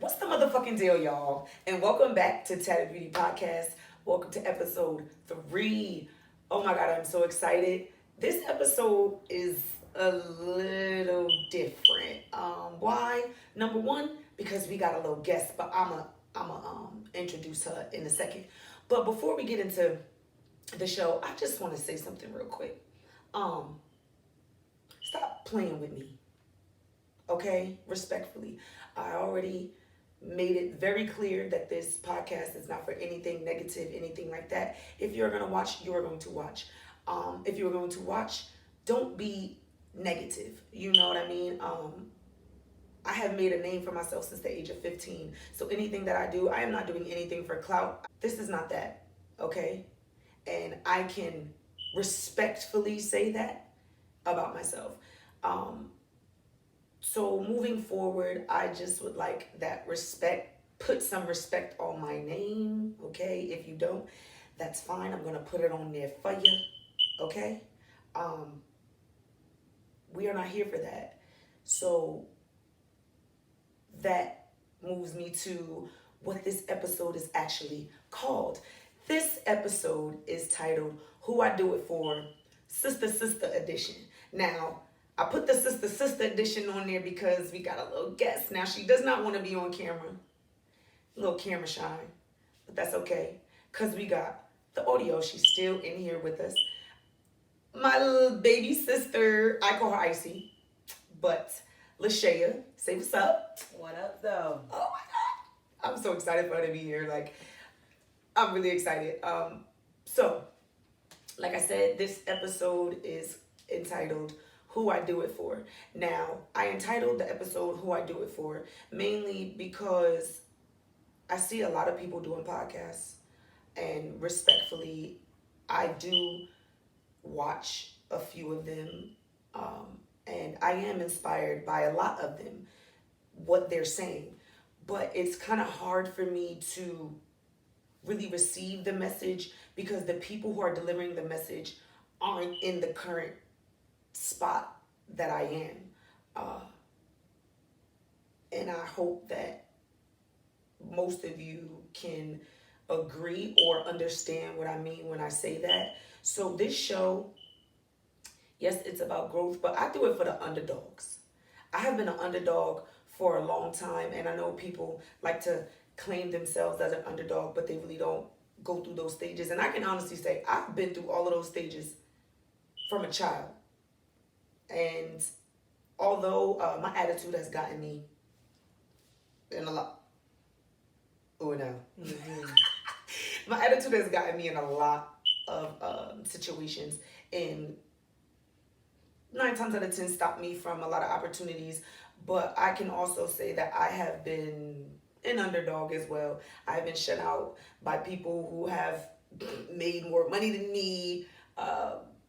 What's the motherfucking deal, y'all? And welcome back to Tatted Beauty Podcast. Welcome to episode 3. Oh my god, I'm so excited. This episode is a little different. Why? Number one, because we got a little guest, but I'ma introduce her in a second. But before we get into the show, I just want to say something real quick. Um, Stop playing with me, okay? Respectfully. I already made it very clear that this podcast is not for anything negative, anything like that. If you're going to watch, you are going to watch. If you're going to watch, don't be negative. You know what I mean? I have made a name for myself since the age of 15. So anything that I do, I am not doing anything for clout. This is not that, okay? And I can respectfully say that about myself. Um, so moving forward, I just would like that respect. Put some respect on my name, okay? If you don't, that's fine. I'm gonna put it on there for you, okay? Um, we are not here for that. So that moves me to what this episode is actually called. This episode is titled Who I Do It For, Sista-Sista Edition. Now, I put the Sista-Sista Edition on there because we got a little guest. Now, she does not want to be on camera. A little camera shy, but that's okay because we got the audio. She's still in here with us. My little baby sister, I call her Icy, but Lashaya, say what's up. What up, though? Oh my god, I'm so excited for her to be here. Like, I'm really excited. So, like I said, this episode is entitled Who I Do It For. Now, I entitled the episode Who I Do It For mainly because I see a lot of people doing podcasts, and respectfully, I do watch a few of them, and I am inspired by a lot of them, what they're saying. But it's kind of hard for me to really receive the message because the people who are delivering the message aren't in the current spot that I am. And I hope that most of you can agree or understand what I mean when I say that. So this show, yes, it's about growth, but I do it for the underdogs. I have been an underdog for a long time, and I know people like to claim themselves as an underdog, but they really don't go through those stages. And I can honestly say I've been through all of those stages from a child. And although my attitude has gotten me in a lot, oh no, my attitude has gotten me in a lot of situations, and 9 times out of 10 stopped me from a lot of opportunities. But I can also say that I have been an underdog as well. I've been shut out by people who have made more money than me.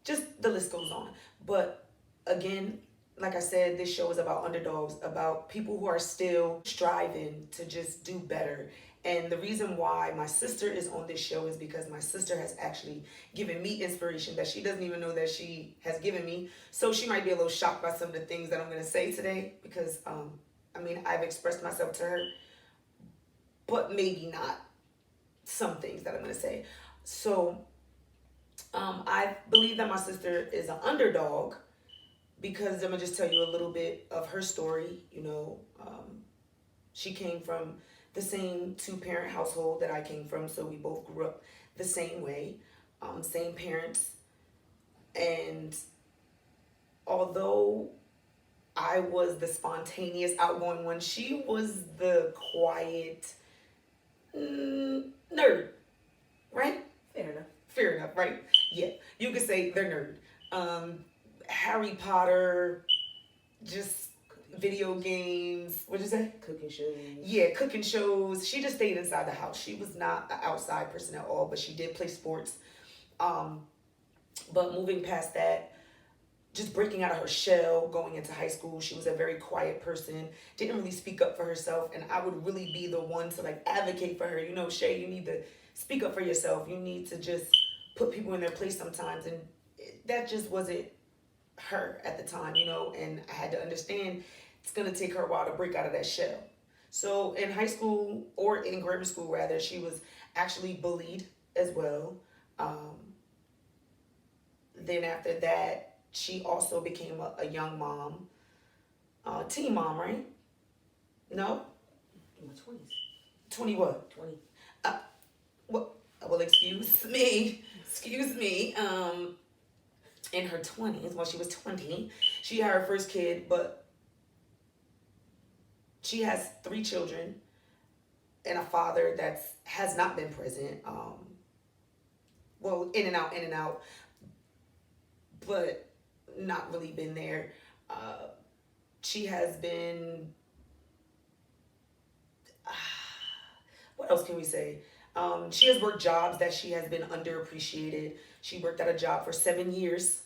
Just the list goes on. But again, like I said, this show is about underdogs, about people who are still striving to just do better. And the reason why my sister is on this show is because my sister has actually given me inspiration that she doesn't even know that she has given me. So she might be a little shocked by some of the things that I'm going to say today because, I've expressed myself to her, but maybe not some things that I'm going to say. So I believe that my sister is an underdog because I'm going to just tell you a little bit of her story. She came from the same two-parent household that I came from, so we both grew up the same way, same parents. And although I was the spontaneous, outgoing one, she was the quiet nerd, right? Fair enough. Fair enough, right? Yeah, you could say they're nerd. Harry Potter, just video games. What'd you say? Cooking shows. Yeah, cooking shows. She just stayed inside the house. She was not an outside person at all, but she did play sports. But moving past that, just breaking out of her shell, going into high school, she was a very quiet person, didn't really speak up for herself, and I would really be the one to like advocate for her. Shay, you need to speak up for yourself. You need to just put people in their place sometimes, and that just wasn't her at the time, and I had to understand it's gonna take her a while to break out of that shell. So in high school or in grammar school rather, she was actually bullied as well. Um, then after that, she also became a young mom, teen mom, right? No, In my 20s. 20 what? 20. Uh, well, well, excuse me, excuse me. In her 20s, when she was 20, she had her first kid, but she has three children and a father that has not been present. Well, in and out, but not really been there. Uh, she has been. What else can we say? She has worked jobs that she has been underappreciated. She worked at a job for 7 years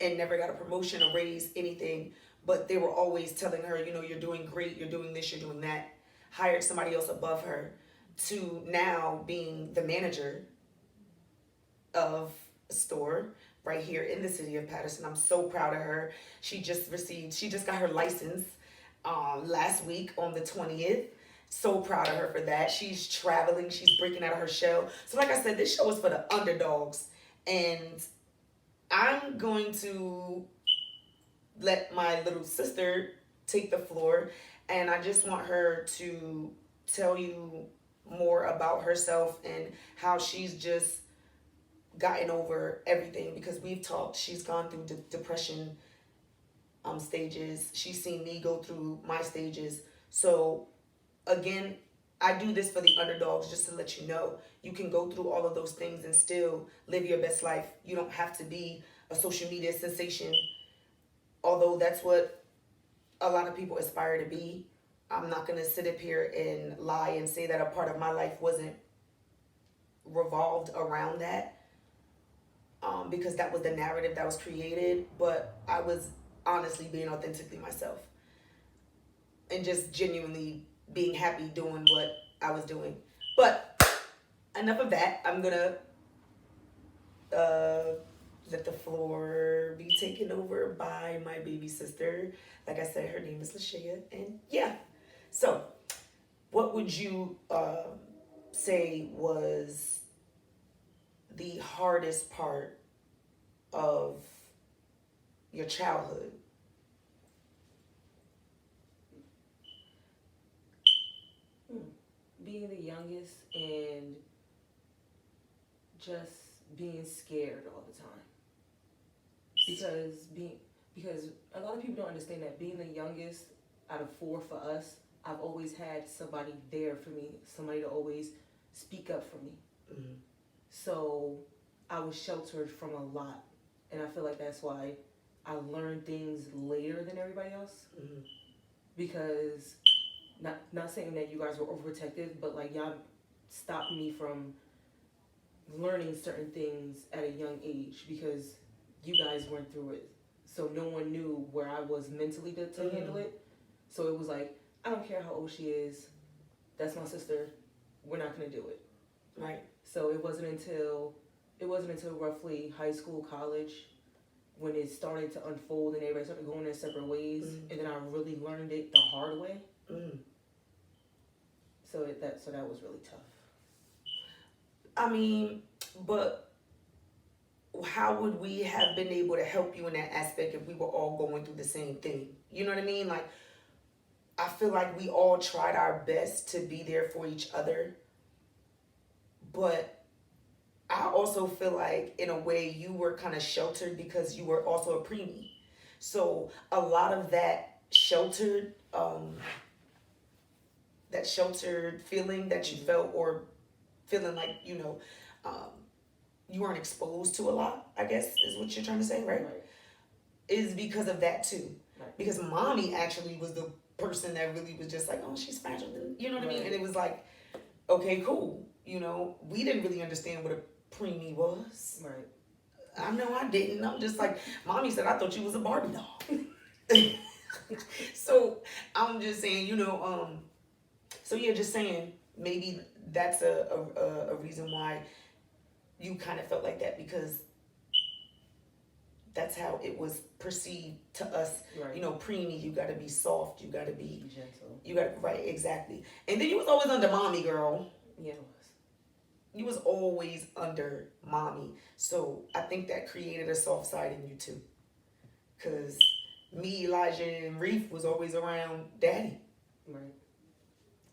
and never got a promotion, a raise, anything. But they were always telling her, you know, you're doing great, you're doing this, you're doing that. Hired somebody else above her to now being the manager of a store right here in the city of Patterson. I'm so proud of her. She just got her license last week on the 20th. So proud of her for that. She's traveling, she's breaking out of her shell. So, like I said, this show is for the underdogs. And I'm going to let my little sister take the floor. And I just want her to tell you more about herself and how she's just gotten over everything, because we've talked. She's gone through depression stages. She's seen me go through my stages. So again, I do this for the underdogs just to let you know you can go through all of those things and still live your best life. You don't have to be a social media sensation, although that's what a lot of people aspire to be. I'm not going to sit up here and lie and say that a part of my life wasn't revolved around that, because that was the narrative that was created. But I was honestly being authentically myself and just genuinely being happy doing what I was doing. But enough of that. I'm gonna uh, let the floor be taken over by my baby sister. Like I said, her name is Lashea, and yeah. So, what would you say was the hardest part of your childhood? Being the youngest and just being scared all the time. Because a lot of people don't understand that being the youngest out of four for us, I've always had somebody there for me, somebody to always speak up for me. Mm-hmm. So I was sheltered from a lot, and I feel like that's why I learned things later than everybody else. Mm-hmm. Because not saying that you guys were overprotective, but like y'all stopped me from learning certain things at a young age because you guys went through it. So no one knew where I was mentally to handle it. So it was like, I don't care how old she is. That's my sister. We're not gonna do it. Right. So it wasn't until roughly high school, college, when it started to unfold and everybody started going their separate ways, and then I really learned it the hard way. So that was really tough. I mean, but how would we have been able to help you in that aspect if we were all going through the same thing? You know what I mean? Like, I feel like we all tried our best to be there for each other. But I also feel like, in a way, you were kind of sheltered because you were also a preemie. So a lot of that sheltered feeling that you felt, or feeling like, you weren't exposed to a lot, I guess is what you're trying to say, right? Is because of that too. Right. Because mommy actually was the person that really was just like, oh, she's fragile, you know what I mean? And it was like, okay, cool. We didn't really understand what a preemie was. Right. I know I didn't. I'm just like, mommy said, I thought you was a Barbie doll. So I'm just saying, so yeah, just saying, maybe that's a reason why you kind of felt like that, because that's how it was perceived to us. Right. You know, preemie, you gotta be soft, you gotta be, Gentle. you gotta, right, exactly. And then you was always under mommy, girl. Yeah, it was. You was always under mommy. So I think that created a soft side in you too. Cause me, Elijah, and Reef was always around daddy. Right.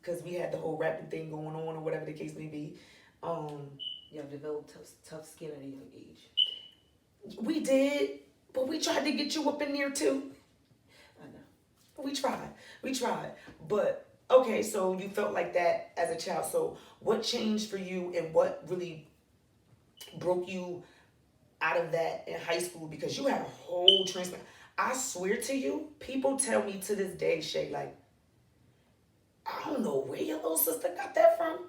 Cause we had the whole rapping thing going on or whatever the case may be. Yeah, I developed tough skin at a young age. We did, but we tried to get you up in there too. I know. We tried. But okay, so you felt like that as a child. So what changed for you and what really broke you out of that in high school? Because you had a whole transformation. I swear to you, people tell me to this day, Shay, like, I don't know where your little sister got that from,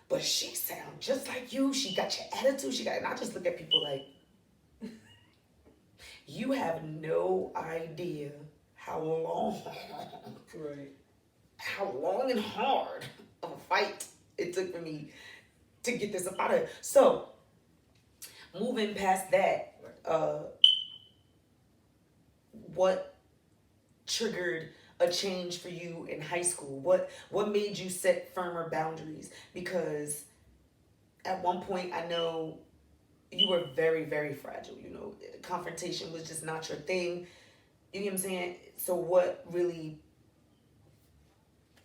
but she sound just like you. She got your attitude. And I just look at people like, you have no idea how long, Right. how long and hard of a fight it took for me to get this up out of here. So, moving past that, what triggered a change for you in high school? What made you set firmer boundaries? Because at one point, I know you were very, very fragile. You know, confrontation was just not your thing. You know what I'm saying? So what really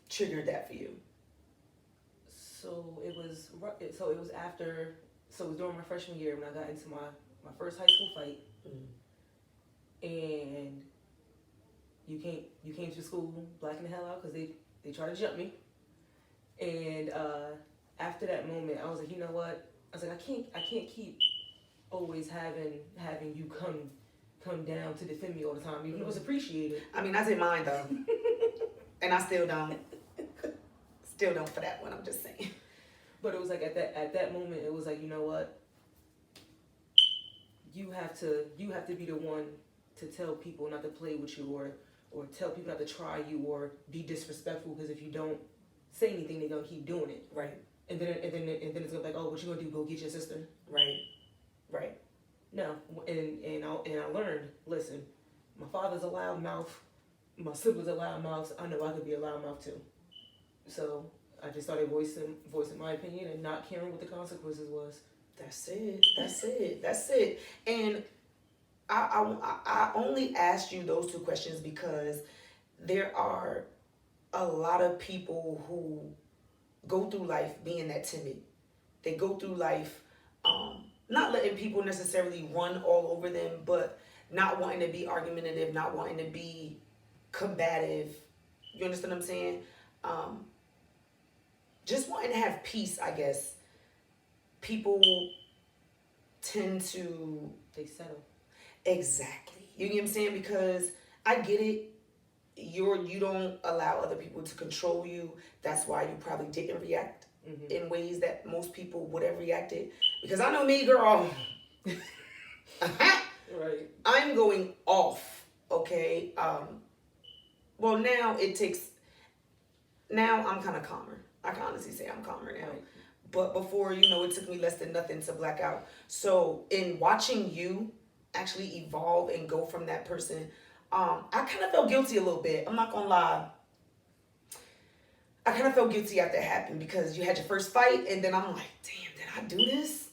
triggered that for you? So it was after. So it was during my freshman year when I got into my first high school fight, and you came to school blacking the hell out because they tried to jump me, and after that moment I was like, you know what? I was like, I can't keep always having you come down to defend me all the time. Even though it was appreciated. I mean, I didn't mind though, and I still don't. Still don't for that one. I'm just saying. But it was like at that moment, it was like, you know what? You have to be the one to tell people not to play with you or tell people not to try you or be disrespectful, because if you don't say anything, they're gonna keep doing it. Right. And then it's gonna be like, oh, what you gonna do? Go get your sister? Right. No. And I learned. Listen, my father's a loud mouth. My siblings are loud mouths. I know I could be a loud mouth too. So I just started voicing my opinion and not caring what the consequences was. That's it. And I only asked you those two questions because there are a lot of people who go through life being that timid. They go through life not letting people necessarily run all over them, but not wanting to be argumentative, not wanting to be combative. You understand what I'm saying? Just wanting to have peace, I guess. People tend to... They settle. Exactly. You know what I'm saying? Because I get it. You don't allow other people to control you. That's why you probably didn't react in ways that most people would have reacted. Because I know me, girl. Right. I'm going off. Okay. Well, now I'm kind of calmer. I can honestly say I'm calmer now. Right. But before, it took me less than nothing to black out. So in watching you actually evolve and go from that person, I kind of felt guilty a little bit. I'm not gonna lie. I kind of felt guilty after it happened because you had your first fight, and then I'm like, damn, did I do this?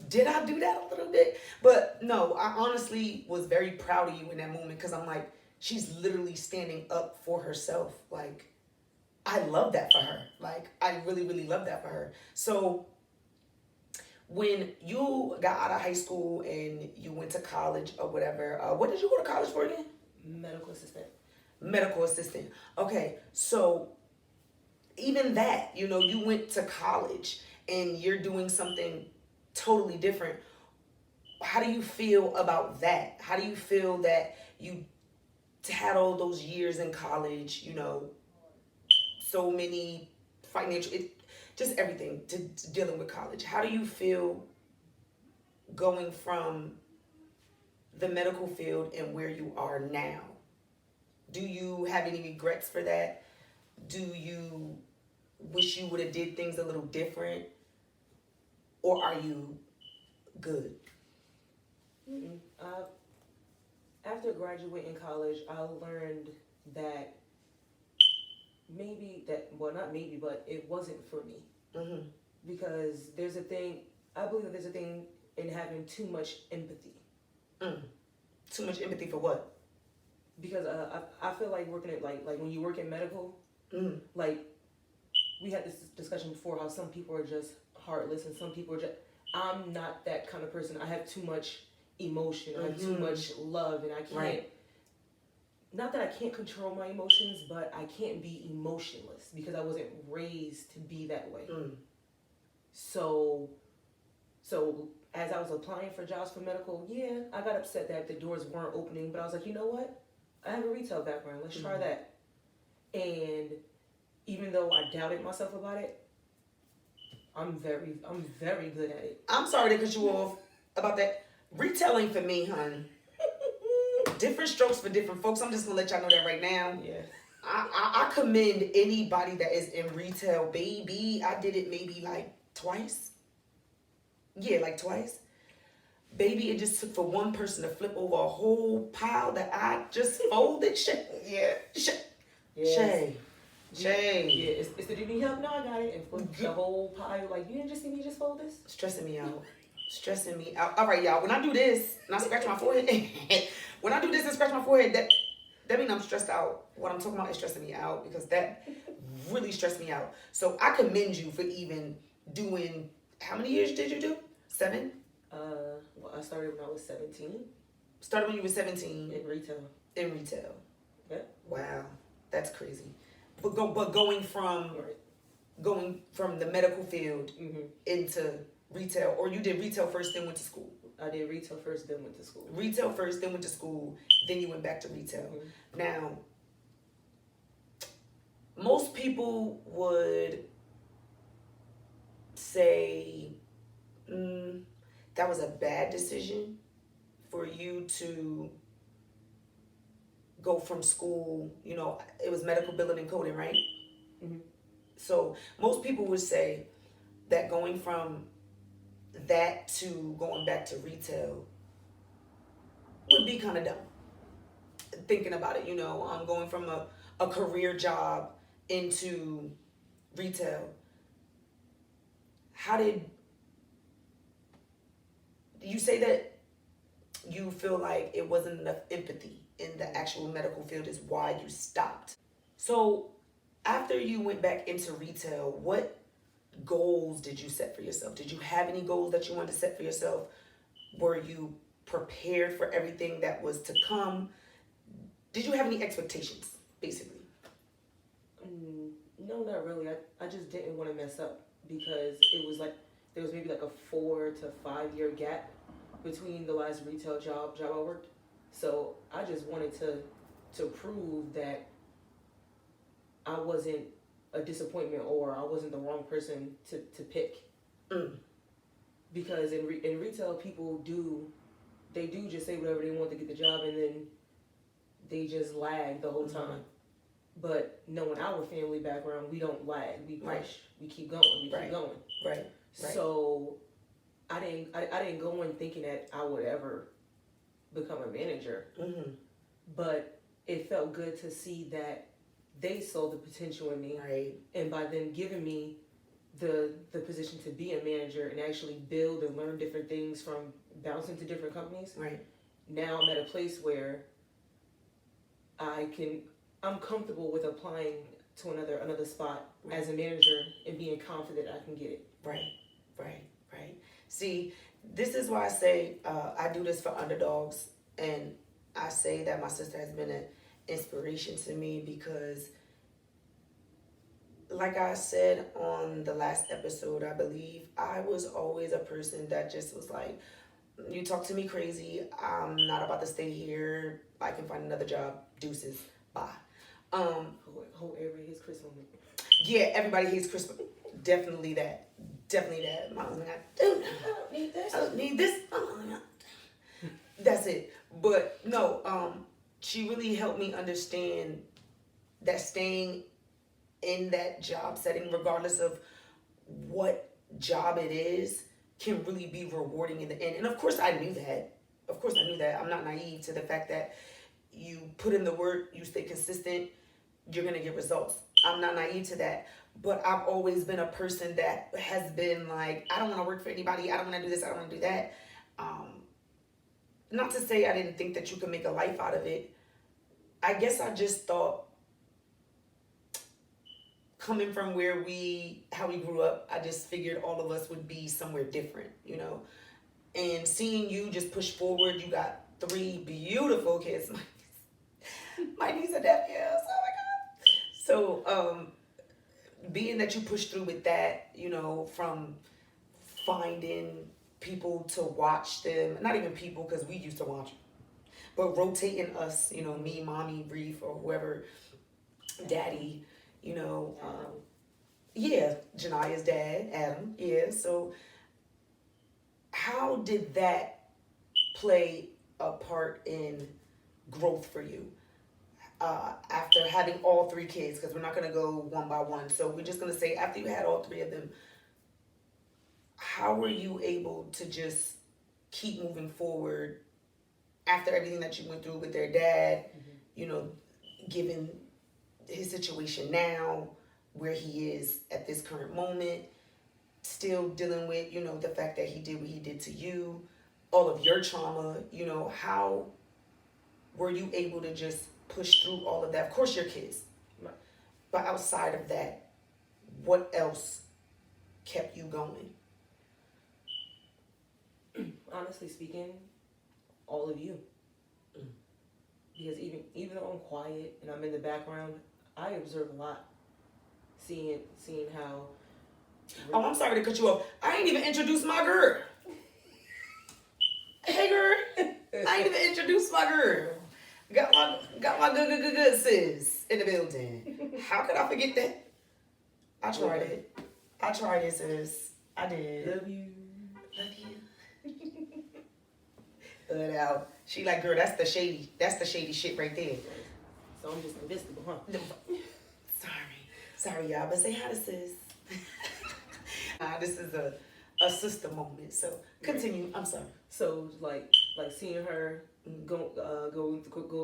Did I do that a little bit? But no, I honestly was very proud of you in that moment because I'm like, she's literally standing up for herself. Like, I love that for her. Like, I really, really love that for her. So when you got out of high school and you went to college or whatever, what did you go to college for again? Medical assistant. Medical assistant. Okay, so even that, you went to college and you're doing something totally different. How do you feel about that? How do you feel that you had all those years in college, so many financial, just everything to dealing with college? How do you feel going from the medical field and where you are now? Do you have any regrets for that? Do you wish you would have did things a little different? Or are you good? Mm-mm. After graduating college, I learned that not maybe, but it wasn't for me. Mm-hmm. Because I believe that there's a thing in having too much empathy. Too much empathy for what? Because I feel like working at like when you work in medical, like we had this discussion before how some people are just heartless and some people are just. I'm not that kind of person. I have too much emotion. I have too much love, and I can't. Right. Not that I can't control my emotions, but I can't be emotionless because I wasn't raised to be that way. So as I was applying for jobs for medical, yeah, I got upset that the doors weren't opening, but I was like, you know what? I have a retail background. Let's try that. And even though I doubted myself about it, I'm very good at it. I'm sorry to cut you off about that. Retailing for me, honey. Different strokes for different folks. I'm just gonna let y'all know that right now. Yeah. I commend anybody that is in retail, baby. I did it maybe like twice. Yeah, like twice. Baby, it just took for one person to flip over a whole pile that I just folded. Yeah. Shay. Yeah, it's the do you need help? No, I got it. And flip the whole pile. Like, you didn't just see me just fold this? Stressing me out. All right, y'all. When I do this and I scratch my forehead, when I do this and scratch my forehead, that means I'm stressed out. What I'm talking about is stressing me out because that really stressed me out. So I commend you for even doing. How many years did you do? 7? Well, I started when I was 17. Started when you were 17. In retail. Yeah. Wow, that's crazy. But going from the medical field into retail, or you did retail first, then went to school. I did retail first, then went to school. Retail first, then went to school, then you went back to retail. Now, most people would say that was a bad decision for you to go from school. You know, it was medical billing and coding, right? So most people would say that going from that to going back to retail would be kind of dumb. Thinking about it, you know, I'm going from a career job into retail. How did you say that you feel like it wasn't enough empathy in the actual medical field is why you stopped? So after you went back into retail, what goals did you set for yourself? Did you have any goals that you wanted to set for yourself? Were you prepared for everything that was to come? Did you have any expectations, basically? No, not really. I just didn't want to mess up because it was like there was maybe like a 4 to 5 year gap between the last retail job I worked. So I just wanted to prove that I wasn't a disappointment or I wasn't the wrong person to pick. Because in retail, people do just say whatever they want to get the job, and then they just lag the whole time. But knowing our family background, we don't lag. We push. We keep going. We keep going. Right. So I didn't go in thinking that I would ever become a manager. But it felt good to see that they saw the potential in me. Right. And by them giving me the position to be a manager and actually build and learn different things from bouncing to different companies. Right. Now I'm at a place where I'm comfortable with applying to another spot as a manager and being confident I can get it. Right. See, this is why I say I do this for underdogs, and I say that my sister has been an inspiration to me because, like I said on the last episode, I believe, I was always a person that just was like, you talk to me crazy, I'm not about to stay here, I can find another job, deuces, bye. Whole area hates Chris on me. Yeah, everybody hates Chris. Definitely that. My husband got, I don't need this. That's it. But no, she really helped me understand that staying in that job setting, regardless of what job it is, can really be rewarding in the end. And of course I knew that. Of course I knew that. I'm not naive to the fact that you put in the work, you stay consistent, you're gonna get results. I'm not naive to that. But I've always been a person that has been like, I don't want to work for anybody. I don't want to do this. I don't want to do that. Not to say I didn't think that you could make a life out of it. I guess I just thought, coming from how we grew up, I just figured all of us would be somewhere different, you know. And seeing you just push forward, you got 3 beautiful kids. My niece and nephews. Oh my God. So, being that you push through with that, you know, from finding people to watch them, not even people because we used to watch, but rotating us, you know, me, mommy, Reef, or whoever, daddy, you know, yeah, Jania's dad, Adam, yeah. So how did that play a part in growth for you? After having all 3 kids, because we're not going to go one by one. So we're just going to say, after you had all 3 of them, how were you able to just keep moving forward after everything that you went through with their dad, you know, given his situation now, where he is at this current moment, still dealing with, you know, the fact that he did what he did to you, all of your trauma, you know, how were you able to just push through all of that? Of course, your kids. Right. But outside of that, what else kept you going? Honestly speaking, all of you. Because even though I'm quiet and I'm in the background, I observe a lot. Seeing how. Oh, I'm sorry to cut you off. I ain't even introduced my girl. Hey, girl. I ain't even introduced my girl. Got my good sis in the building. How could I forget that? I tried it. I tried it, sis. I did. Love you. Out. She like, girl, that's the shady shit right there. So I'm just invisible, huh? Sorry, y'all, but say hi to sis. This is a sister moment. So continue. I'm sorry. So like seeing her go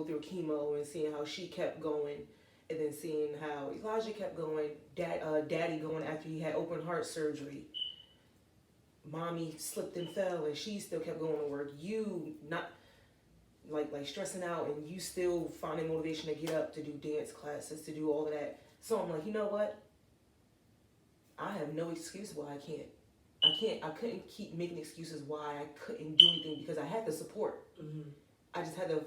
through chemo and seeing how she kept going, and then seeing how Elijah kept going. Daddy going after he had open heart surgery. Mommy slipped and fell, and she still kept going to work. You not like stressing out, and you still finding motivation to get up to do dance classes, to do all of that. So I'm like, you know what? I have no excuse why I couldn't keep making excuses why I couldn't do anything, because I had the support. I just had to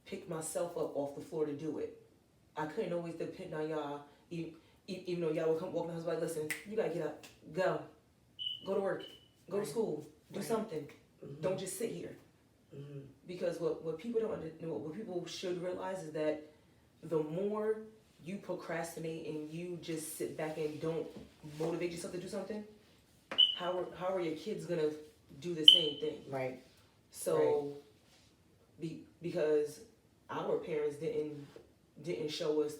pick myself up off the floor to do it. I couldn't always depend on y'all, even though y'all would come walking the house like, listen, you gotta get up, go to work, go to school, do something. Don't just sit here. Because what people don't understand, what people should realize is that the more you procrastinate and you just sit back and don't motivate yourself to do something, how are your kids gonna do the same thing? Right. So, because our parents didn't show us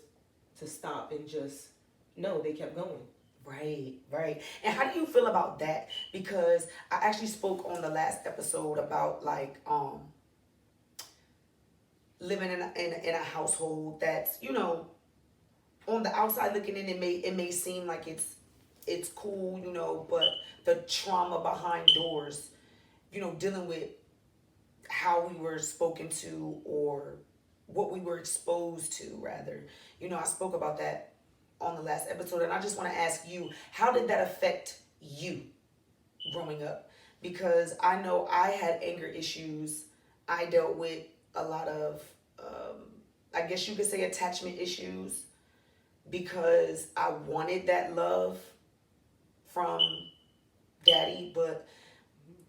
to stop and just no, they kept going. Right. And how do you feel about that? Because I actually spoke on the last episode about like living in a household that's, you know, on the outside looking in, it may seem like it's cool, you know, but the trauma behind doors, you know, dealing with how we were spoken to or what we were exposed to, rather. You know, I spoke about that on the last episode, and I just want to ask you, how did that affect you growing up? Because I know I had anger issues. I dealt with a lot of, I guess you could say, attachment issues, because I wanted that love from daddy, but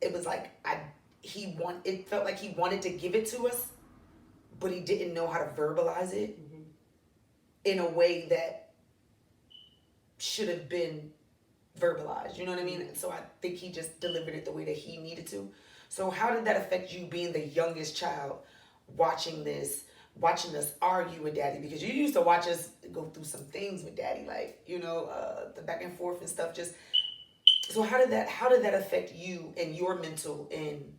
it was like it felt like he wanted to give it to us, but he didn't know how to verbalize it in a way that should have been verbalized. You know what I mean? So I think he just delivered it the way that he needed to. So how did that affect you, being the youngest child, watching us argue with daddy? Because you used to watch us go through some things with daddy, like, you know, the back and forth and stuff. Just So how did that affect you and your mental and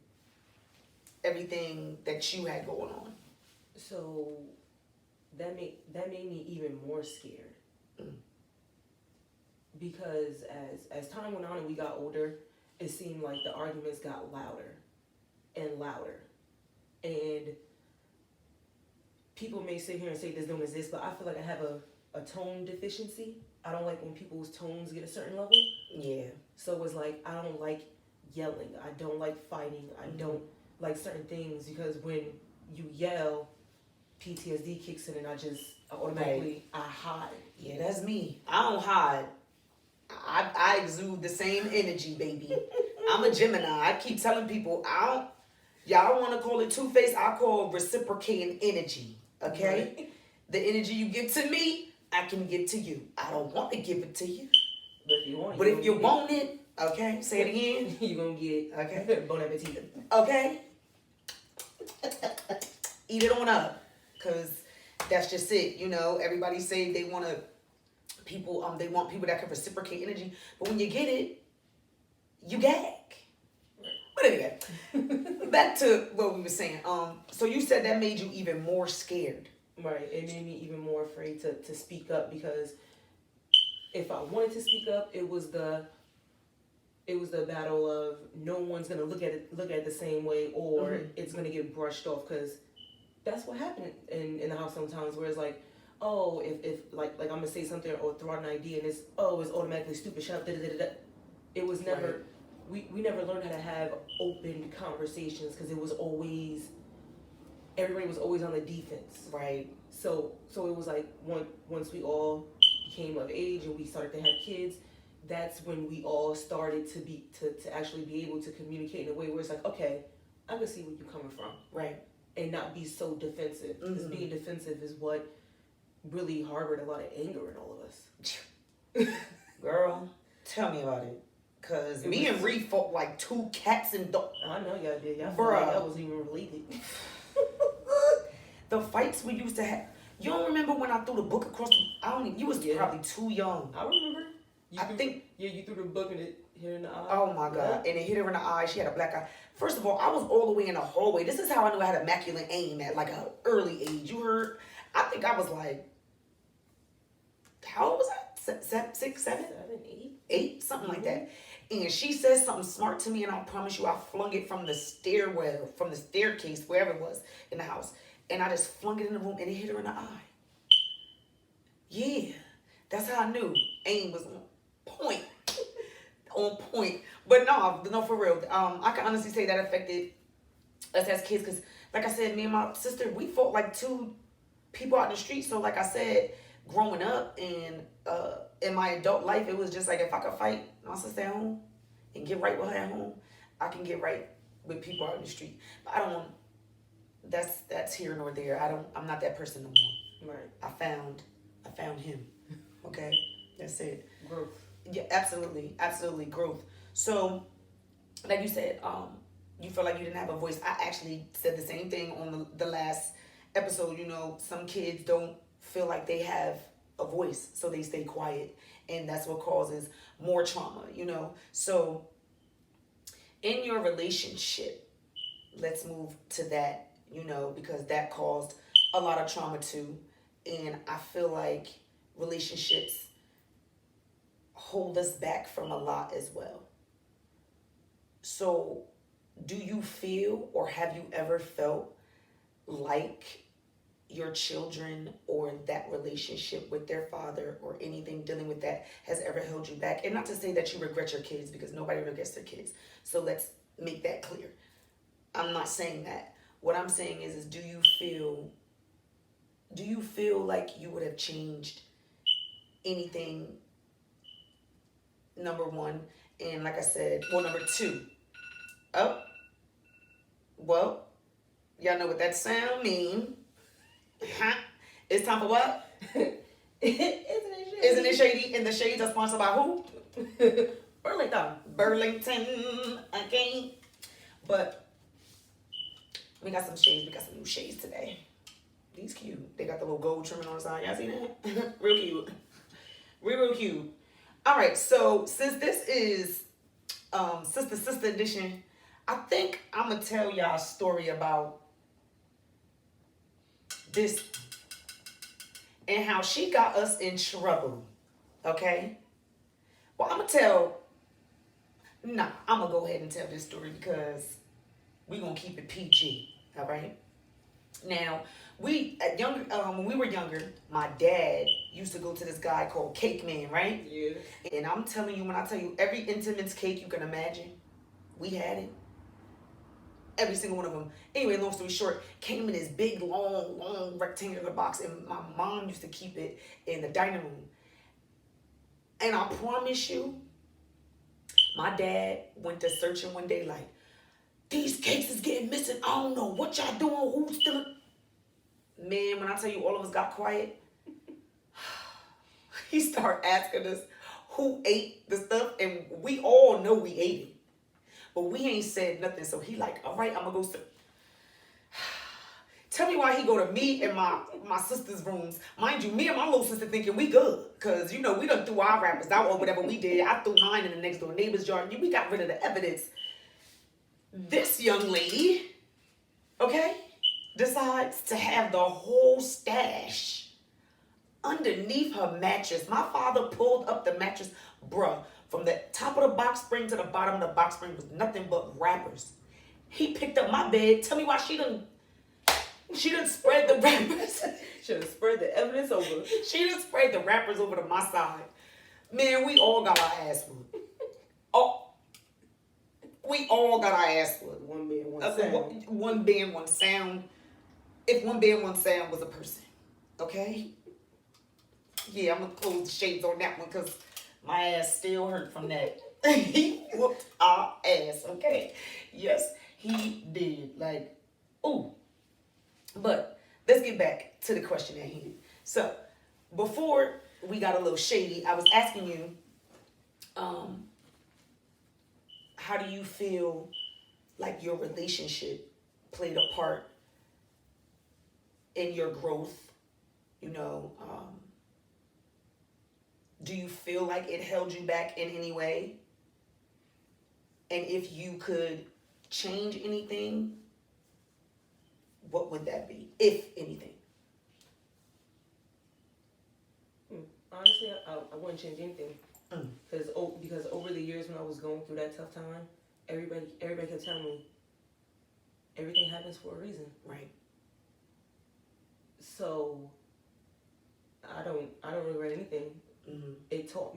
everything that you had going on? So that made me even more scared Mm. because as time went on and we got older, it seemed like the arguments got louder and louder. And people may sit here and say this don't exist, but I feel like I have a tone deficiency. I don't like when people's tones get a certain level. Yeah. So it's like I don't like yelling. I don't like fighting. I don't like certain things because when you yell, PTSD kicks in and I automatically I hide. Yeah, that's me. I don't hide. I exude the same energy, baby. I'm a Gemini. I keep telling people I don't. Y'all want to call it two-faced? I call reciprocating energy. Okay, Right. the energy you give to me, I can give to you. I don't want to give it to you, But if you want it, but if you want it, okay, say it again. you're gonna get Okay, bon appetit. okay, eat it on up, cause that's just it. You know, everybody say they want to they want people that can reciprocate energy, but when you get it, you gag. But anyway, back to what we were saying. So you said that made you even more scared. Right. It made me even more afraid to speak up because if I wanted to speak up, it was the battle of no one's gonna look at it the same way, or it's gonna get brushed off because that's what happened in the house sometimes, where it's like, oh, if like I'm gonna say something or throw out an idea and it's automatically stupid, shut up, da da da da. It was never. Right. We never learned how to have open conversations because it was always everybody was always on the defense. Right. So it was like once we all became of age and we started to have kids, that's when we all started to actually be able to communicate in a way where it's like, okay, I can see where you're coming from. Right. And not be so defensive. Because being defensive is what really harbored a lot of anger in all of us. Girl, tell me about it. Cause me and Ree fought like two cats and dogs. I know y'all did. Y'all Bruh. felt like that wasn't even related. The fights we used to have. You don't remember when I threw the book across the... I don't even... You was probably too young. I remember. You threw the book and it hit her in the eye. Oh my God. And it hit her in the eye. She had a black eye. First of all, I was all the way in the hallway. This is how I knew I had immaculate aim at like an early age. You heard? I think I was like... How old was I? 6, 7? 8? Something like that. And she said something smart to me, and I promise you, I flung it from the stairwell, from the staircase, wherever it was in the house. And I just flung it in the room, and it hit her in the eye. Yeah, that's how I knew aim was on point. On point. But no, for real. I can honestly say that affected us as kids, because, like I said, me and my sister, we fought like two people out in the street. So, like I said, growing up and in my adult life, it was just like if I could fight my sister at home and get right with her at home, I can get right with people out in the street. But I don't want. That's here nor there. I'm not that person no more. Right. I found him. Okay, that's it. Growth. Yeah, absolutely growth. So, like you said, you feel like you didn't have a voice. I actually said the same thing on the last episode. You know, some kids don't feel like they have a voice, so they stay quiet, and that's what causes more trauma. You know, so in your relationship, let's move to that. You know, because that caused a lot of trauma too, and I feel like relationships hold us back from a lot as well. So, do you feel or have you ever felt like your children or that relationship with their father or anything dealing with that has ever held you back? And not to say that you regret your kids, because nobody regrets their kids. So let's make that clear. I'm not saying that. What I'm saying is do you feel like you would have changed anything? Number one. And like I said, number two. Oh, well, y'all know what that sound mean. Huh? It's time for what? Isn't it shady? Isn't it shady? And the shades are sponsored by who? Burlington. Okay. But we got some shades. We got some new shades today. These cute. They got the little gold trimming on the side. Y'all see that? Real cute. Real cute. All right. So since this is Sista-Sista Edition. I think I'm gonna tell y'all a story about this and how she got us in trouble. Okay? Well, I'm gonna go ahead and tell this story because we're gonna keep it PG. All right? Now, when we were younger, my dad used to go to this guy called Cake Man, right? Yeah. And I'm telling you, when I tell you every Intimates cake you can imagine, we had it. Every single one of them. Anyway, long story short, came in this big, long rectangular box, and my mom used to keep it in the dining room. And I promise you, my dad went to searching one day like, these cakes is getting missing. I don't know what y'all doing. Who's still? Man, when I tell you all of us got quiet, he started asking us who ate the stuff, and we all know we ate it. But we ain't said nothing, so he like, all right, I'm gonna go tell me why he go to me and my sister's rooms. Mind you, me and my little sister thinking we good. Cause we done threw our wrappers out or whatever we did. I threw mine in the next door neighbor's yard. We got rid of the evidence. This young lady, okay, decides to have the whole stash underneath her mattress. My father pulled up the mattress, bruh. From the top of the box spring to the bottom of the box spring was nothing but wrappers. He picked up my bed. Tell me why she done spread the wrappers. Should have spread the evidence over. She done spread the wrappers over to my side. Man, we all got our ass whooped. Oh, we all got our ass whooped. One band, one sound. One band, one sound. If one band, one sound was a person. Okay? Yeah, I'm going to close the shades on that one because my ass still hurt from that. He whooped our ass, okay? Yes, he did. Like, ooh. But let's get back to the question at hand. So, before we got a little shady, I was asking you, how do you feel like your relationship played a part in your growth? Do you feel like it held you back in any way? And if you could change anything, what would that be, if anything? Honestly, I wouldn't change anything. Because over the years when I was going through that tough time, everybody kept telling me, everything happens for a reason. Right. So I don't regret anything. Mm-hmm. It taught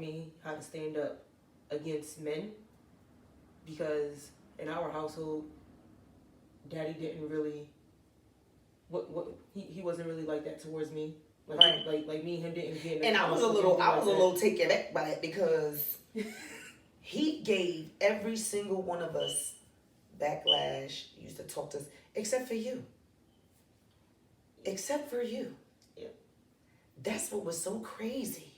me how to stand up against men, because in our household, Daddy didn't really he wasn't really like that towards me. Right. Like me and him didn't get. And I was a little taken aback by it because he gave every single one of us backlash. He used to talk to us, except for you. Except for you. Yep. That's what was so crazy.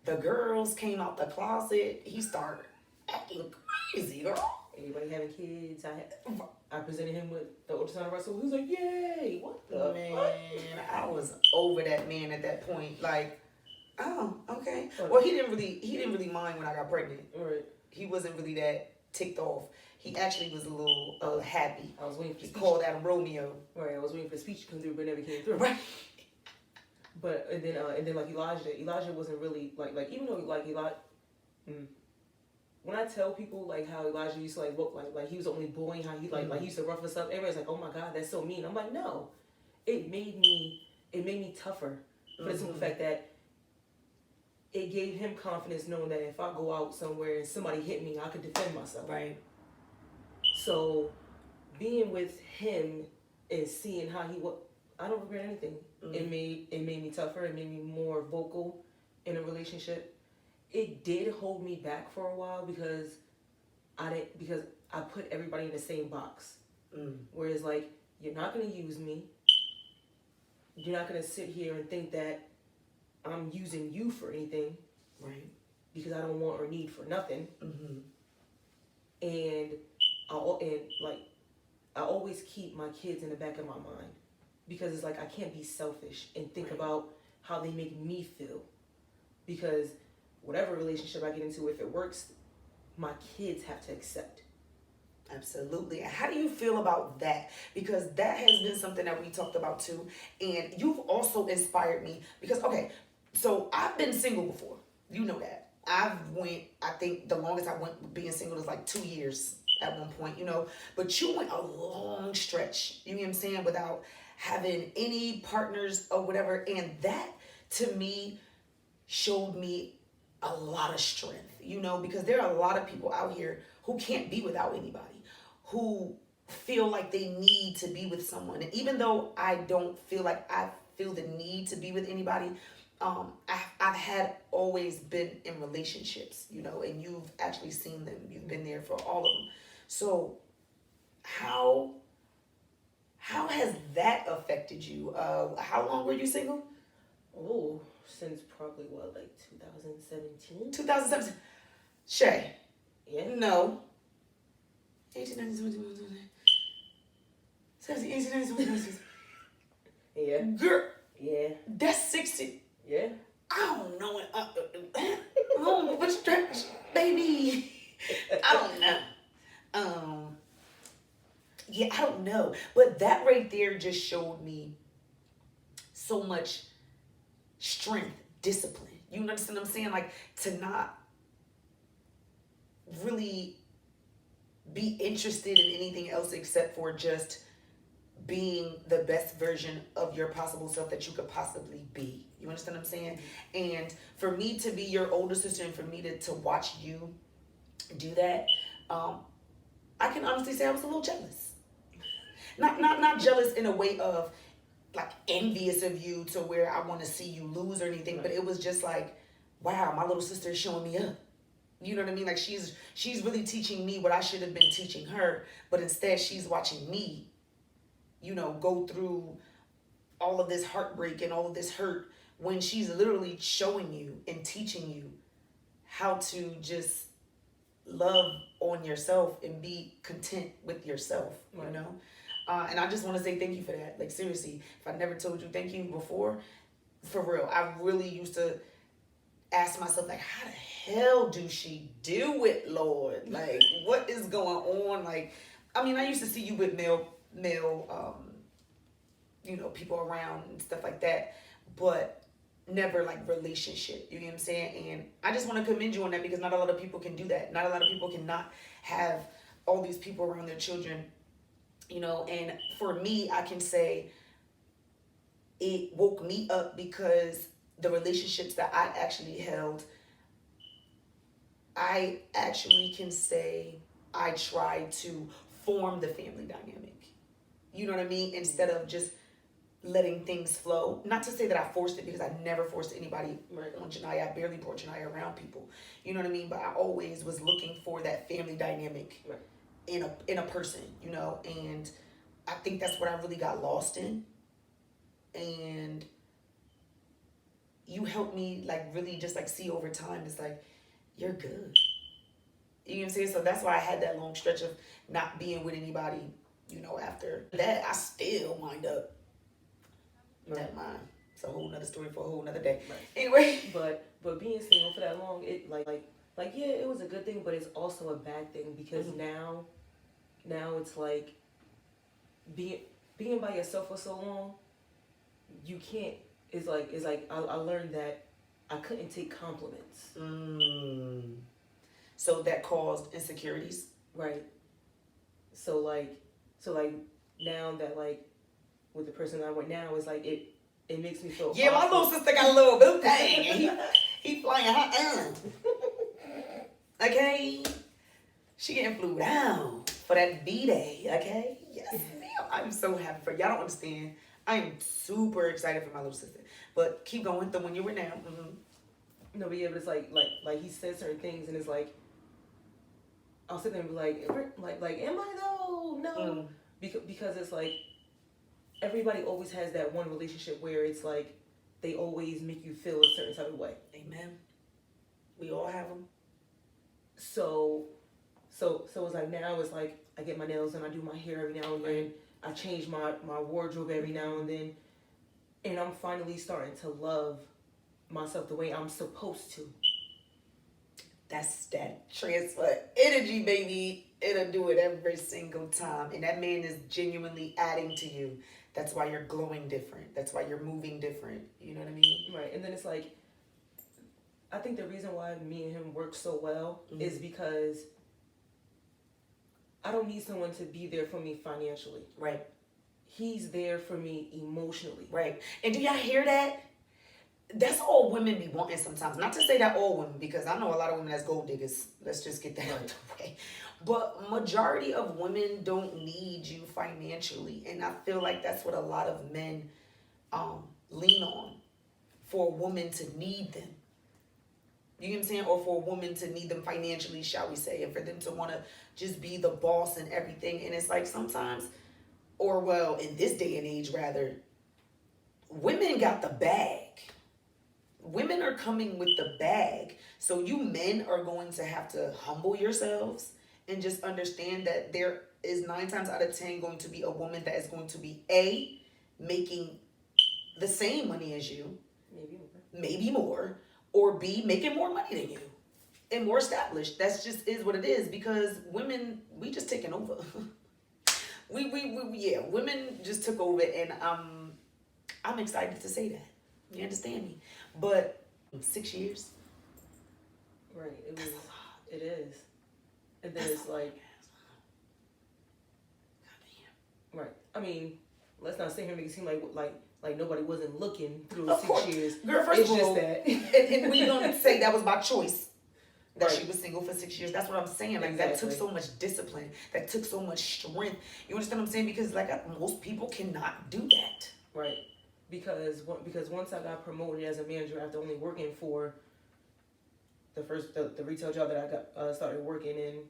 The girls came out the closet. He started acting crazy, girl. Anybody having kids? I presented him with the ultrasound Russell. He was like, "Yay! What the man? fuck?" I was over that man at that point. Like, oh, okay. Well, he didn't really mind when I got pregnant. Right. He wasn't really that ticked off. He actually was a little happy. I was waiting for the He speech. called Adam Romeo. Right. I was waiting for the speech to come through, but it never came through. Right. But and then like Elijah wasn't really like even though like Elijah. When I tell people like how Elijah used to like look like he was the only boy, how he like he used to rough us up, everybody's like, "Oh my God, that's so mean." I'm like, no, it made me tougher for the simple fact that it gave him confidence knowing that if I go out somewhere and somebody hit me, I could defend myself. Right. So being with him and seeing how he was, I don't regret anything. It made me tougher. It made me more vocal in a relationship. It did hold me back for a while because I put everybody in the same box. Whereas like, you're not gonna use me. You're not gonna sit here and think that I'm using you for anything. Right. Because I don't want or need for nothing. And I always keep my kids in the back of my mind, because it's like I can't be selfish and think about how they make me feel, because whatever relationship I get into, if it works, my kids have to accept. Absolutely. And how do you feel about that? Because that has been something that we talked about too. And you've also inspired me because, okay, so I've been single before. You know that. I think the longest I went being single was like 2 years at one point, But you went a long stretch, you know what I'm saying, without having any partners or whatever. And that to me showed me a lot of strength, because there are a lot of people out here who can't be without anybody, who feel like they need to be with someone. And even though I don't feel like I feel the need to be with anybody, I've had always been in relationships, and you've actually seen them. You've been there for all of them. So how has that affected you? How long were you single? Oh, since probably like 2017? 2017. Shay. Yeah. No. 18, 19, 20, 17, 18, 19, 20, 21. Yeah. Girl. Yeah. That's 60. Yeah. I don't know it. Oh, but stretch, baby. I don't know. Yeah, I don't know. But that right there just showed me so much strength, discipline. You understand what I'm saying? Like, to not really be interested in anything else except for just being the best version of your possible self that you could possibly be. You understand what I'm saying? And for me to be your older sister and for me to watch you do that, I can honestly say I was a little jealous. Not jealous in a way of like envious of you to where I want to see you lose or anything, but it was just like, wow, my little sister is showing me up. You know what I mean? Like she's really teaching me what I should have been teaching her, but instead she's watching me, go through all of this heartbreak and all of this hurt when she's literally showing you and teaching you how to just love on yourself and be content with yourself, right. And I just want to say thank you for that. Like, seriously, if I never told you thank you before, for real, I really used to ask myself, like, how the hell do she do it, Lord? Like, what is going on? Like, I mean, I used to see you with male, people around and stuff like that, but never like relationship, you know what I'm saying? And I just want to commend you on that because not a lot of people can do that. Not a lot of people cannot have all these people around their children, and for me, I can say it woke me up because the relationships that I actually held, I actually can say I tried to form the family dynamic. You know what I mean? Instead of just letting things flow. Not to say that I forced it because I never forced anybody on Janiyah. I barely brought Janiyah around people. You know what I mean? But I always was looking for that family dynamic in a person, and I think that's what I really got lost in. And you helped me like really just like see over time. It's like, you're good. You know what I'm saying? So that's why I had that long stretch of not being with anybody, after that. I still wind up. Never mind. It's a whole nother story for a whole nother day. Right. Anyway. But being single for that long, it like yeah, it was a good thing, but it's also a bad thing because now it's like being by yourself for so long, you can't. It's like I learned that I couldn't take compliments. So that caused insecurities. Right. So like now that like with the person I'm with now, it's like it makes me feel. Yeah, awkward. My little sister got a little boo thing, and he flying her. Okay, she getting flew down for that B-Day. Okay, yes, ma'am. I'm so happy for y'all. Don't understand. I am super excited for my little sister. But keep going. The one you were now. Mm-hmm. No, but yeah, but it's like he says certain things, and it's like I'll sit there and be like, am I though? No, because it's like everybody always has that one relationship where it's like they always make you feel a certain type of way. Amen. We all have them. So it's like now it's like I get my nails done, I do my hair every now and then, I change my wardrobe every now and then, and I'm finally starting to love myself the way I'm supposed to. That's that transfer energy, baby. It'll do it every single time. And that man is genuinely adding to you. That's why you're glowing different. That's why you're moving different. You know what I mean? Right. And then it's like, I think the reason why me and him work so well is because I don't need someone to be there for me financially. Right. He's there for me emotionally. Right. And do y'all hear that? That's all women be wanting sometimes. Not to say that all women, because I know a lot of women that's gold diggers. Let's just get that out of the way. But majority of women don't need you financially. And I feel like that's what a lot of men lean on for a woman to need them. You know what I'm saying? Or for a woman to need them financially, shall we say, and for them to want to just be the boss and everything. And it's like sometimes, or well, in this day and age rather, women got the bag. Women are coming with the bag. So you men are going to have to humble yourselves and just understand that there is 9 times out of 10 going to be a woman that is going to be A, making the same money as you, maybe more, or B, making more money than you and more established. That's just is what it is, because women, we just taking over. Yeah, women just took over, and I'm excited to say that. You understand me? But 6 years. Right. It is. And then it's like, right. I mean, let's not sit here and make it seem like nobody wasn't looking through Of 6 course. years. Girl, first it's of just all, that. and we gonna say that was my choice. That Right. she was single for 6 years. That's what I'm saying. Like Exactly. that took so much discipline. That took so much strength. You understand what I'm saying? Because most people cannot do that. Right. Because once I got promoted as a manager after only working for the retail job that I got started working in,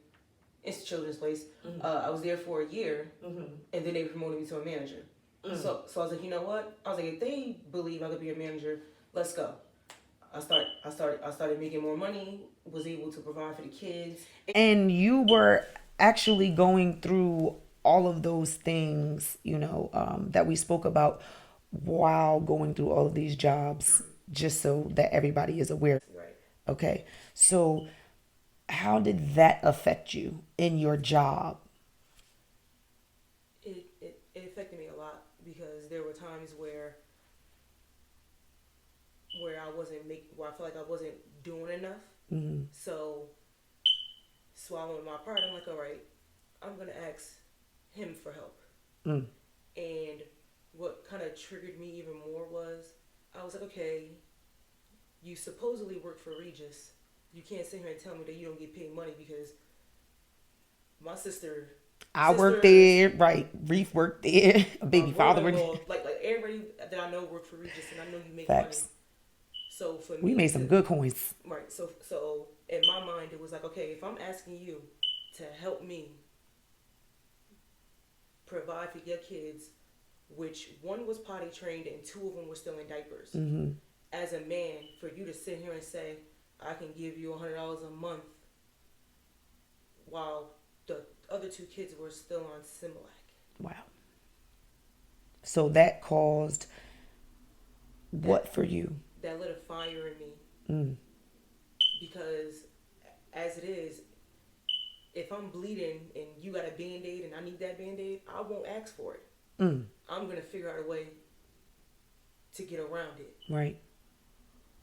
it's a children's place. I was there for a year, and then they promoted me to a manager. So I was like, you know what? I was like, if they believe I could be a manager, let's go. I started making more money, was able to provide for the kids. And you were actually going through all of those things, that we spoke about while going through all of these jobs, just so that everybody is aware. Right. Okay. So how did that affect you in your job? It affected me a lot, because there were times where where I felt like I wasn't doing enough. So swallowing my pride, I'm like, all right, I'm gonna ask him for help. And what kind of triggered me even more was, I was like, okay, you supposedly work for Regis. You can't sit here and tell me that you don't get paid money, because my sister. I worked there, right? Reef worked there. A baby father worked there. Like everybody that I know worked for Regis, and I know you make Facts. money. So for me, we made some good coins. Right. So in my mind, it was like, okay, if I'm asking you to help me provide for your kids, which one was potty trained and 2 of them were still in diapers. As a man, for you to sit here and say, I can give you $100 a month, while the other 2 kids were still on Similac. Wow. So that caused what for you? That lit a fire in me. Because as it is, if I'm bleeding and you got a Band-Aid and I need that Band-Aid, I won't ask for it. I'm going to figure out a way to get around it. Right.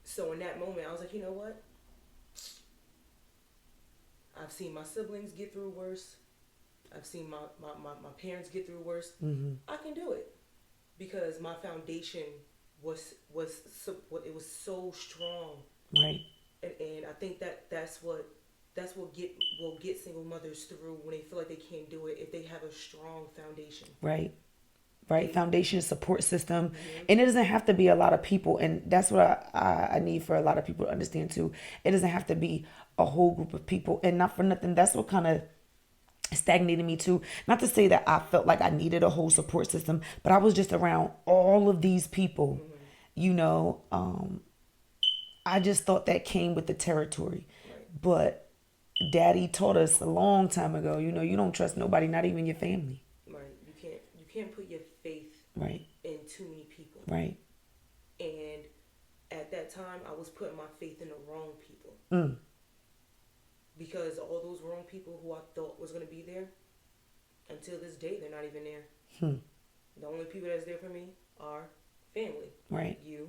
So in that moment, I was like, you know what? I've seen my siblings get through worse. I've seen my parents get through worse. I can do it, because my foundation was so strong. Right. And I think that's what will get single mothers through when they feel like they can't do it, if they have a strong foundation. Right. Foundation, support system. And it doesn't have to be a lot of people. And that's what I need for a lot of people to understand too. It doesn't have to be a whole group of people. And not for nothing, that's what kind of stagnated me too. Not to say that I felt like I needed a whole support system, but I was just around all of these people. I just thought that came with the territory. Right. But Daddy taught us a long time ago, you don't trust nobody, not even your family. Right. You can't put your faith right in too many people. Right. And at that time, I was putting my faith in the wrong people. because all those wrong people who I thought was going to be there, until this day, they're not even there. The only people that's there for me are family. Right. You,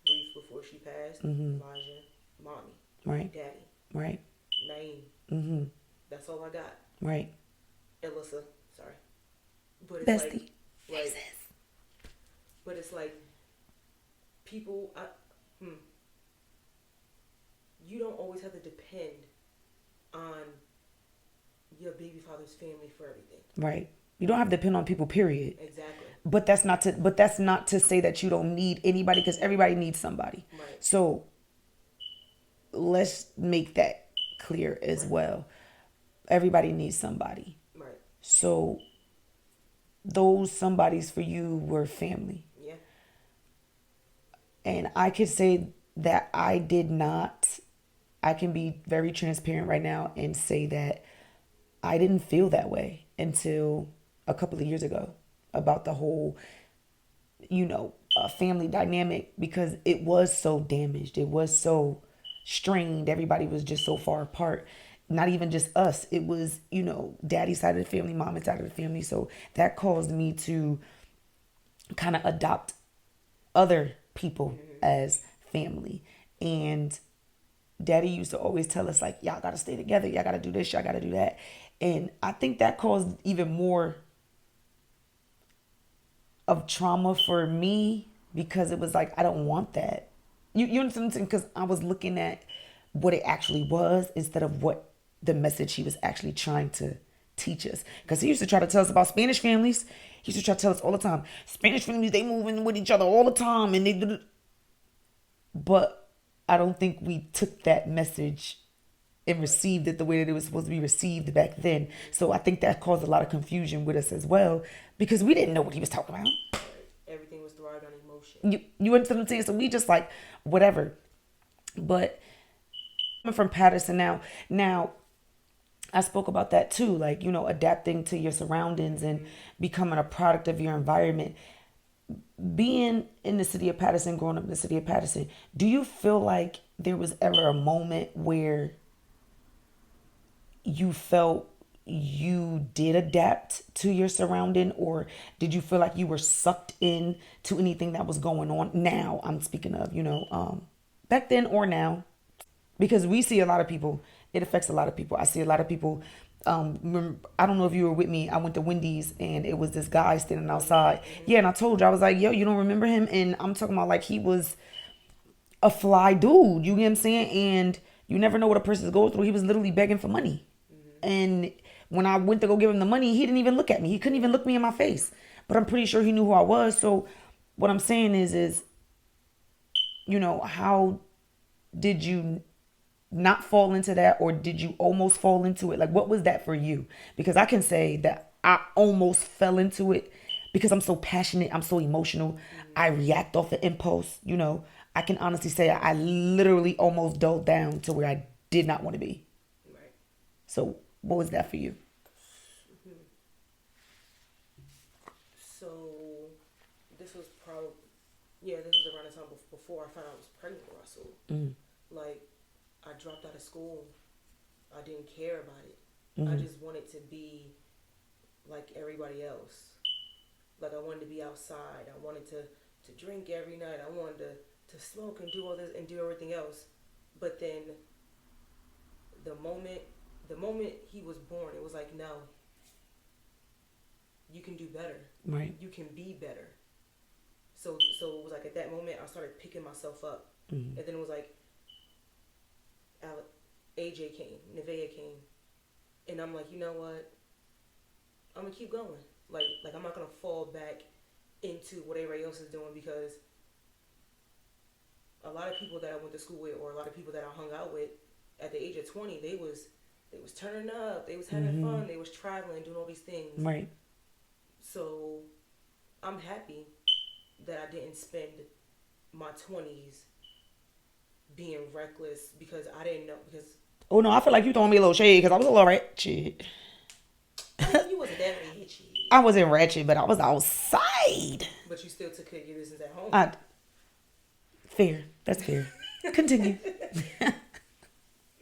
Reef before she passed, Elijah, Mommy, Right. Daddy, Right. Naeem. That's all I got. Right. Alyssa, sorry. But it's Bestie. like, but it's like, people, you don't always have to depend on your baby father's family for everything. Right. You don't have to depend on people, period. Exactly. But that's not to say that you don't need anybody, because everybody needs somebody. Right. So let's make that clear as well. Everybody needs somebody. Right. So those somebodies for you were family. Yeah. And I could say that I can be very transparent right now and say that I didn't feel that way until a couple of years ago about the whole, family dynamic, because it was so damaged. It was so strained. Everybody was just so far apart. Not even just us. It was, daddy's side of the family, mommy's side of the family. So that caused me to kind of adopt other people as family. And daddy used to always tell us, like, y'all got to stay together. Y'all got to do this. Y'all got to do that. And I think that caused even more of trauma for me, because it was like, I don't want that. You understand? Because I was looking at what it actually was instead of what the message he was actually trying to teach us. Because he used to try to tell us about Spanish families. He used to try to tell us all the time, Spanish families, they move in with each other all the time. But I don't think we took that message and received it the way that it was supposed to be received back then. So I think that caused a lot of confusion with us as well, because we didn't know what he was talking about. Everything was derived on emotion. You understand what I'm saying? So we just like, whatever. But coming from Patterson now I spoke about that too, like, adapting to your surroundings and becoming a product of your environment. Being in the city of Patterson, growing up in the city of Patterson, do you feel like there was ever a moment where you felt you did adapt to your surrounding, or did you feel like you were sucked in to anything that was going on? Now I'm speaking of, back then or now, because we see a lot of people, it affects a lot of people. I see a lot of people. I don't know if you were with me. I went to Wendy's and it was this guy standing outside. Yeah, and I told you, I was like, yo, you don't remember him? And I'm talking about like he was a fly dude. You get what I'm saying? And you never know what a person's going through. He was literally begging for money. And when I went to go give him the money, he didn't even look at me. He couldn't even look me in my face. But I'm pretty sure he knew who I was. So what I'm saying is, how did you not fall into that, or did you almost fall into it? Like, what was that for you? Because I can say that I almost fell into it because I'm so passionate. I'm so emotional. I react off the impulse. I can honestly say I literally almost dove down to where I did not want to be. Right. So what was that for you? So this was around the time before I found out I was pregnant with Russell. Like, I dropped out of school. I didn't care about it. I just wanted to be like everybody else. Like, I wanted to be outside. I wanted to drink every night. I wanted to smoke and do all this and do everything else. But then the moment he was born, it was like, no, you can do better. Right. You can be better. So it was like at that moment I started picking myself up. And then it was like AJ came, Nevaeh came, and I'm like, you know what? I'm gonna keep going. Like I'm not gonna fall back into what everybody else is doing, because a lot of people that I went to school with, or a lot of people that I hung out with at the age of 20, they was turning up, they was having fun, they was traveling, doing all these things. Right. So I'm happy that I didn't spend my 20s being reckless, because I didn't know, because Oh no, I feel like you throwing me a little shade because I was a little ratchet. you wasn't that ratchet. I wasn't ratchet, but I was outside. But you still took care of your business at home. Fair. That's fair. Continue.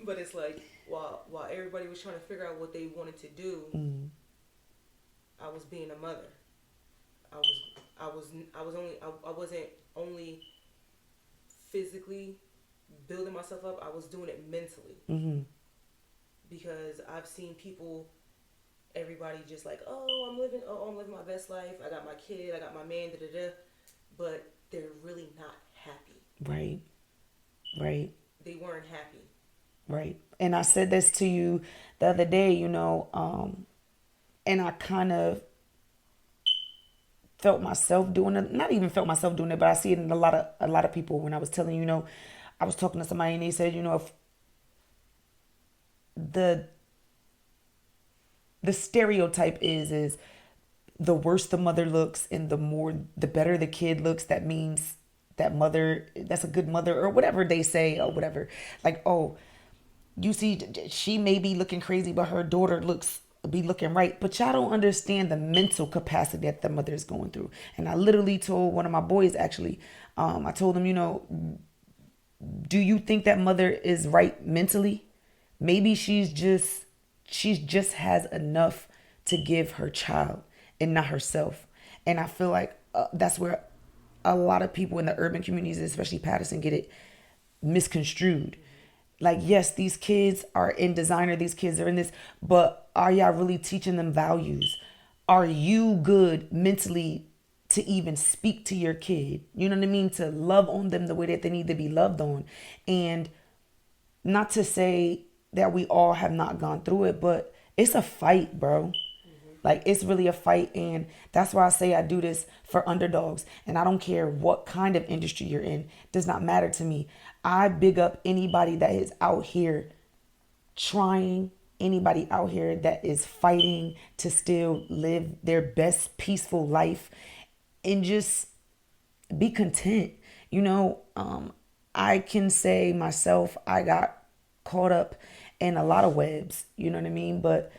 But it's like, while everybody was trying to figure out what they wanted to do, I was being a mother. I wasn't only physically building myself up. I was doing it mentally. Because I've seen people, everybody just like, I'm living my best life. I got my kid, I got my man, but they're really not happy. Right. They weren't happy. Right. And I said this to you the other day, you know, and I kind of felt myself doing it. Not even felt myself doing it, but I see it in a lot of people. When I was telling you know, I was talking to somebody and they said, you know, if the stereotype is the worse the mother looks and the better the kid looks, that means that mother, that's a good mother, or whatever they say, or whatever. Like, oh, you see, she may be looking crazy, but her daughter be looking right. But y'all don't understand the mental capacity that the mother is going through. And I literally told one of my boys, actually, I told him, you know, do you think that mother is right mentally? Maybe she just has enough to give her child and not herself. And I feel like that's where a lot of people in the urban communities, especially Patterson, get it misconstrued. Like, yes, these kids are in designer, these kids are in this, but are y'all really teaching them values? Are you good mentally to even speak to your kid? You know what I mean? To love on them the way that they need to be loved on. And not to say that we all have not gone through it, but it's a fight, bro. Like, it's really a fight. And that's why I say I do this for underdogs. And I don't care what kind of industry you're in. It does not matter to me. I big up anybody that is out here trying, anybody out here that is fighting to still live their best peaceful life and just be content. You know, I can say myself, I got caught up in a lot of webs, you know what I mean? But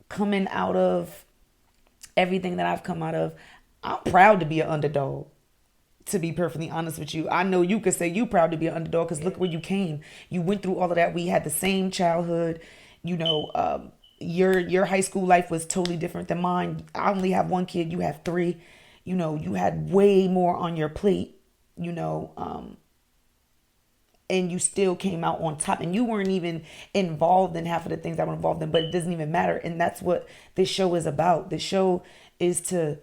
coming out of everything that I've come out of, I'm proud to be an underdog, to be perfectly honest with you. I know you could say you proud to be an underdog because look where you came. You went through all of that. We had the same childhood. You know, your high school life was totally different than mine. I only have one kid. You have three. You know, you had way more on your plate, you know, and you still came out on top, and you weren't even involved in half of the things I was involved in, but it doesn't even matter. And that's what this show is about. The show is to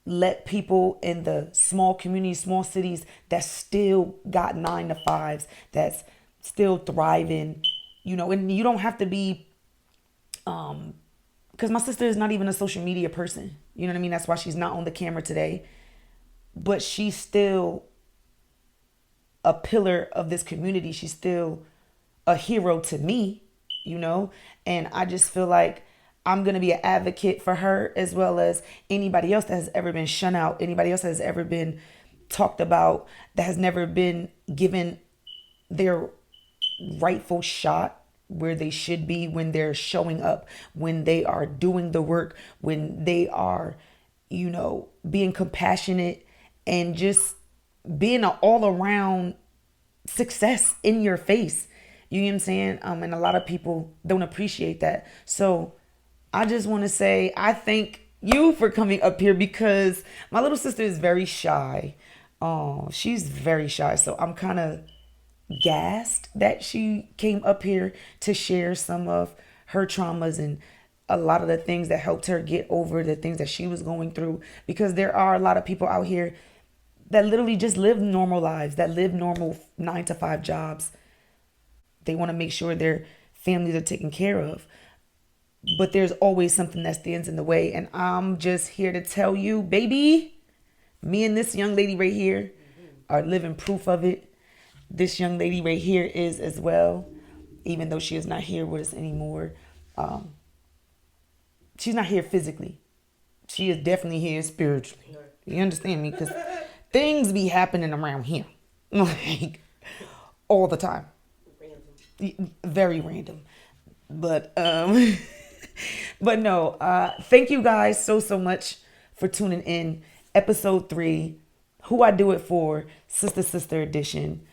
let people in the small communities, small cities that still got 9 to 5s, that's still thriving, you know, and you don't have to be, because my sister is not even a social media person. You know what I mean? That's why she's not on the camera today, but she's still a pillar of this community. She's still a hero to me, you know, and I just feel like I'm going to be an advocate for her, as well as anybody else that has ever been shunned out, anybody else that has ever been talked about, that has never been given their rightful shot where they should be, when they're showing up, when they are doing the work, when they are, you know, being compassionate and just being an all-around success in your face. You know what I'm saying? And a lot of people don't appreciate that. So I just want to say I thank you for coming up here, because my little sister is very shy. She's very shy. So I'm kind of gassed that she came up here to share some of her traumas and a lot of the things that helped her get over the things that she was going through. Because there are a lot of people out here that literally just live normal lives, that live normal 9 to 5 jobs. They want to make sure their families are taken care of. But there's always something that stands in the way. And I'm just here to tell you, baby, me and this young lady right here are living proof of it. This young lady right here is as well, even though she is not here with us anymore. She's not here physically. She is definitely here spiritually. You understand me? Because things be happening around here, like all the time. Random. Very random. But but no, thank you guys so much for tuning in. Episode 3, Who I Do It For, Sista-Sista Edition.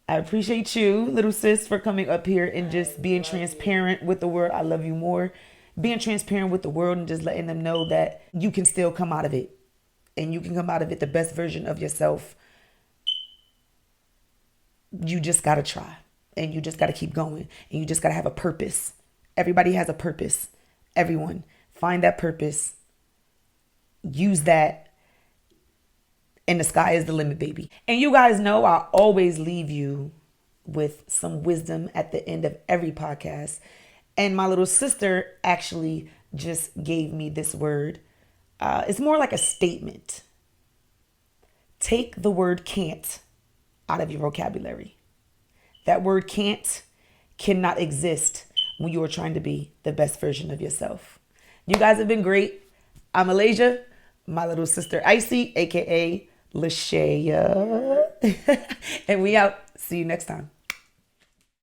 I appreciate you, little sis, for coming up here and just being love transparent with the world. I love you more. Being transparent with the world and just letting them know that you can still come out of it. And you can come out of it the best version of yourself. You just got to try. And you just got to keep going. And you just got to have a purpose. Everybody has a purpose. Everyone. Find that purpose. Use that. And the sky is the limit, baby. And you guys know I always leave you with some wisdom at the end of every podcast. And my little sister actually just gave me this word. It's more like a statement. Take the word can't out of your vocabulary. That word can't cannot exist when you are trying to be the best version of yourself. You guys have been great. I'm Malaysia, my little sister Icy, aka Lashaya. And we out. See you next time.